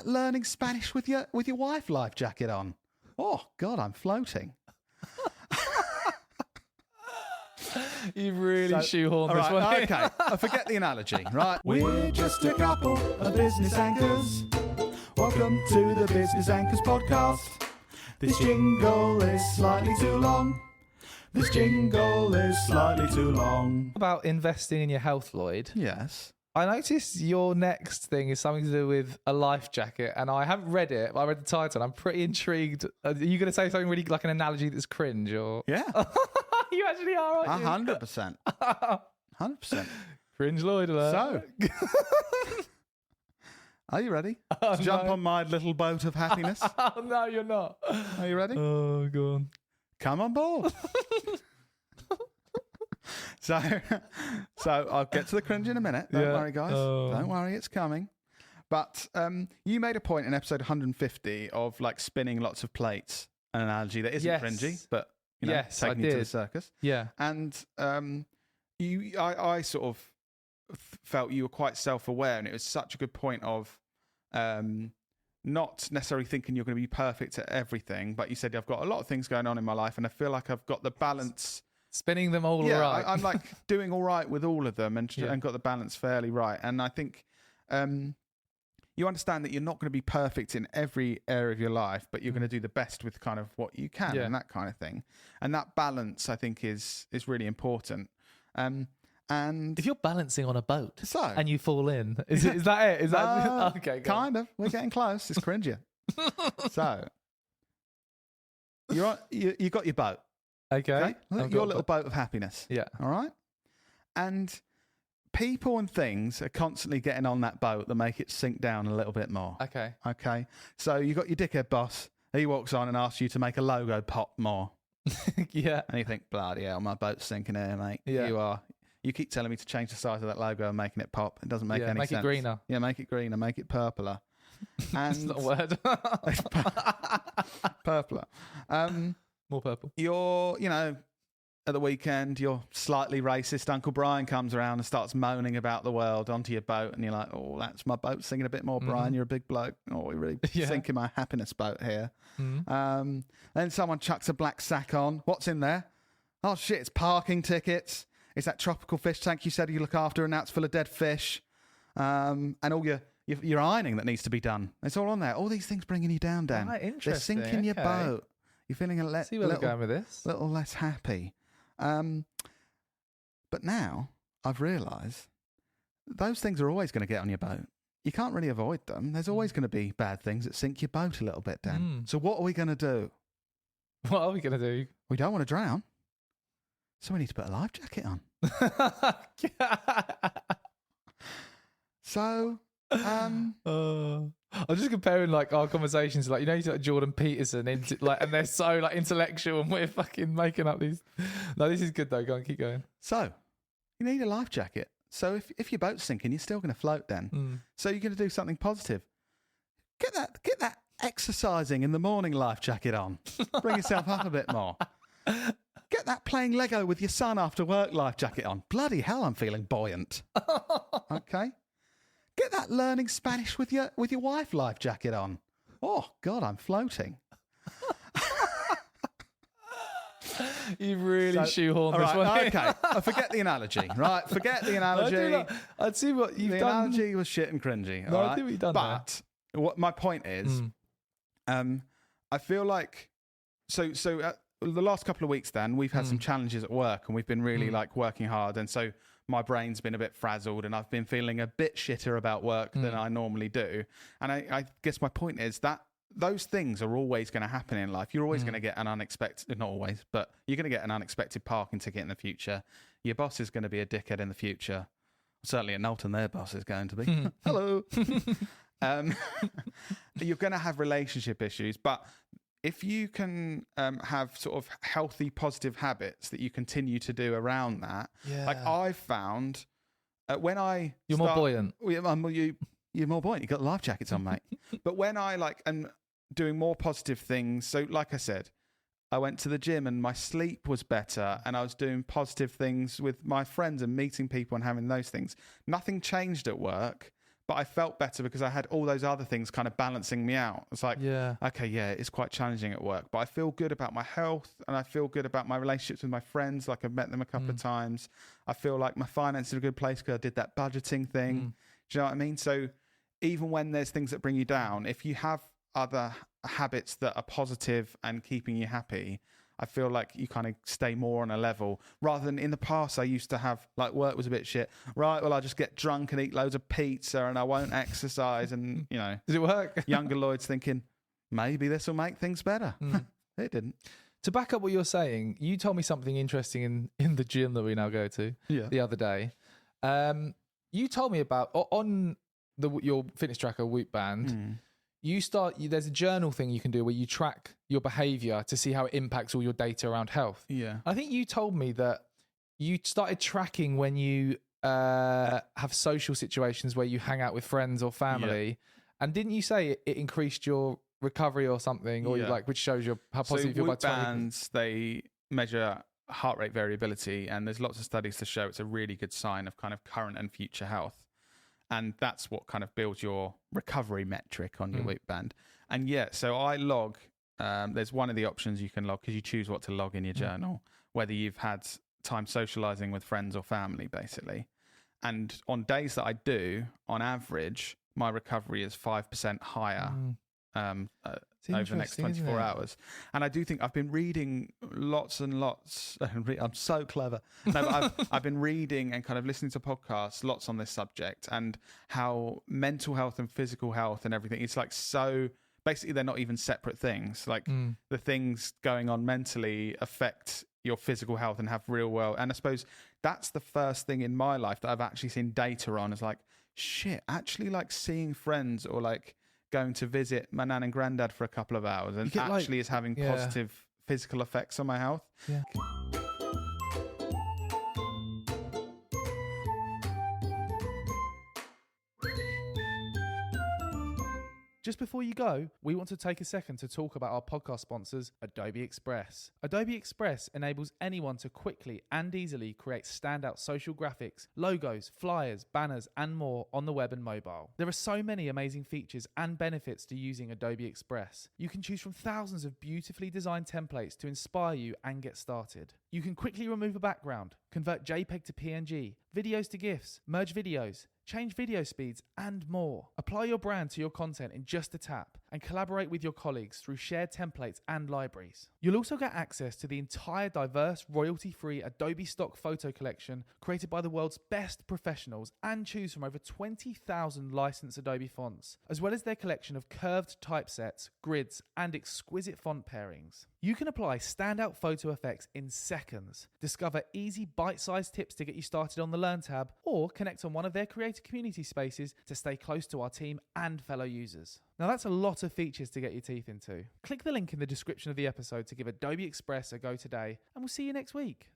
that learning Spanish with your wife life jacket on. Oh God, I'm floating. You've really shoehorned this one. Okay, I forget the analogy, right? We're just a couple of business anchors. Welcome to the Business Anchors podcast. This jingle is slightly too long. This jingle is slightly too long. About investing in your health, Lloyd. Yes. I noticed your next thing is something to do with a life jacket, and I haven't read it, but I read the title. I'm pretty intrigued. Are you going to say something really like an analogy that's cringe, or? Yeah. You actually are, aren't you? 100%. 100%. Cringe Lloyd alert. So, are you ready to jump on my little boat of happiness? Oh, no, you're not. Are you ready? Oh, go on. Come on board. So I'll get to the cringe in a minute. Don't worry, guys. Don't worry, it's coming. But you made a point in episode 150 of like spinning lots of plates, an analogy that isn't cringy, but you know, taking you to the circus. Yeah. And I sort of felt you were quite self-aware, and it was such a good point of not necessarily thinking you're going to be perfect at everything, but you said I've got a lot of things going on in my life, and I feel like I've got the balance. Spinning them all right. I'm like doing all right with all of them and got the balance fairly right. And I think you understand that you're not going to be perfect in every area of your life, but you're going to do the best with kind of what you can and that kind of thing. And that balance, I think, is really important. And if you're balancing on a boat so, and you fall in, is that it? Is that okay? Kind of. We're getting close. It's cringy. So you got your boat. Okay. Your little boat of happiness. Yeah. All right. And people and things are constantly getting on that boat that make it sink down a little bit more. Okay. Okay. So you got your dickhead boss. He walks on and asks you to make a logo pop more. Yeah. And you think, bloody hell, my boat's sinking here, mate. Yeah. You keep telling me to change the size of that logo and making it pop. It doesn't make any sense. Make it greener. Yeah, make it greener. Make it purpler. And It's not a word. Purpler. More purple. You're, at the weekend, your slightly racist Uncle Brian comes around and starts moaning about the world onto your boat, and you're like, oh, that's my boat singing a bit more, Brian. You're a big bloke. Oh, you're really sinking my happiness boat here. Then someone chucks a black sack on. What's in there? Oh, shit, it's parking tickets. It's that tropical fish tank you said you look after, and now it's full of dead fish. And all your ironing that needs to be done. It's all on there. All these things bringing you down, Dan. Right, interesting. They're sinking your boat. You're feeling See where we're going with this. little less happy. But now I've realised those things are always going to get on your boat. You can't really avoid them. There's always going to be bad things that sink your boat a little bit, Dan. So what are we going to do? What are we going to do? We don't want to drown. So we need to put a life jacket on. So, I'm just comparing like our conversations, like you like Jordan Peterson, and they're so like intellectual, and we're fucking making up these. No, this is good though. Go on, keep going. So, you need a life jacket. So if your boat's sinking, you're still going to float then. So you're going to do something positive. Get that exercising in the morning life jacket on. Bring yourself up a bit more. Get that playing Lego with your son after work life jacket on. Bloody hell, I'm feeling buoyant. Okay. Get that learning Spanish with your wife life jacket on. Oh God, I'm floating. You've really shoehorned this one. Okay, I forget the analogy. Right, forget the analogy. I'd see what you've done. The analogy was shit and cringy. No, all I right? think we've done But what my point is, I feel like so the last couple of weeks, then we've had some challenges at work, and we've been really like working hard, and so my brain's been a bit frazzled, and I've been feeling a bit shitter about work than I normally do. And I guess my point is that those things are always going to happen in life. You're always going to get an unexpected, not always, but you're going to get an unexpected parking ticket in the future. Your boss is going to be a dickhead in the future. Certainly at Knowlton, their boss is going to be. Hello. You're going to have relationship issues, but if you can have sort of healthy, positive habits that you continue to do around that, like I've found when you're more buoyant. You're more buoyant. You've got life jackets on, mate. But when I am doing more positive things, so like I said, I went to the gym and my sleep was better, and I was doing positive things with my friends and meeting people and having those things. Nothing changed at work, but I felt better because I had all those other things kind of balancing me out. It's like, okay, yeah, it's quite challenging at work, but I feel good about my health and I feel good about my relationships with my friends. Like I've met them a couple of times. I feel like my finances are a good place because I did that budgeting thing. Do you know what I mean? So even when there's things that bring you down, if you have other habits that are positive and keeping you happy, I feel like you kind of stay more on a level rather than in the past. I used to have like work was a bit shit. Right. Well, I'll just get drunk and eat loads of pizza and I won't exercise. And, you know, did it work? Younger Lloyd's thinking maybe this will make things better. It didn't. To back up what you're saying, you told me something interesting in the gym that we now go to the other day. You told me about on your fitness tracker Whoop Band. There's a journal thing you can do where you track your behavior to see how it impacts all your data around health. Yeah. I think you told me that you started tracking when you have social situations where you hang out with friends or family. Yeah. And didn't you say it increased your recovery or something, or which shows how positive you feel by 20? Bands, they measure heart rate variability, and there's lots of studies to show it's a really good sign of kind of current and future health. And that's what kind of builds your recovery metric on your Whoop Band. And so I log, there's one of the options you can log because you choose what to log in your journal, whether you've had time socializing with friends or family, basically. And on days that I do, on average, my recovery is 5% higher over the next 24 hours. And I do think I've been reading lots and lots. I'm so clever. No, but I've been reading and kind of listening to podcasts lots on this subject and how mental health and physical health and everything, it's like so basically they're not even separate things. Like the things going on mentally affect your physical health and have real world. And I suppose that's the first thing in my life that I've actually seen data on is like, shit, actually like seeing friends or like going to visit my nan and granddad for a couple of hours and actually is having positive physical effects on my health. Yeah. Just before you go, we want to take a second to talk about our podcast sponsors, Adobe Express. Adobe Express enables anyone to quickly and easily create standout social graphics, logos, flyers, banners, and more on the web and mobile. There are so many amazing features and benefits to using Adobe Express. You can choose from thousands of beautifully designed templates to inspire you and get started. You can quickly remove a background, convert JPEG to PNG, videos to GIFs, merge videos, change video speeds, and more. Apply your brand to your content in just a tap and collaborate with your colleagues through shared templates and libraries. You'll also get access to the entire diverse, royalty-free Adobe stock photo collection created by the world's best professionals and choose from over 20,000 licensed Adobe fonts, as well as their collection of curved typesets, grids, and exquisite font pairings. You can apply standout photo effects in seconds, discover easy bite-sized tips to get you started on the Learn tab, or connect on one of their creator community spaces to stay close to our team and fellow users. Now that's a lot of features to get your teeth into. Click the link in the description of the episode to give Adobe Express a go today, and we'll see you next week.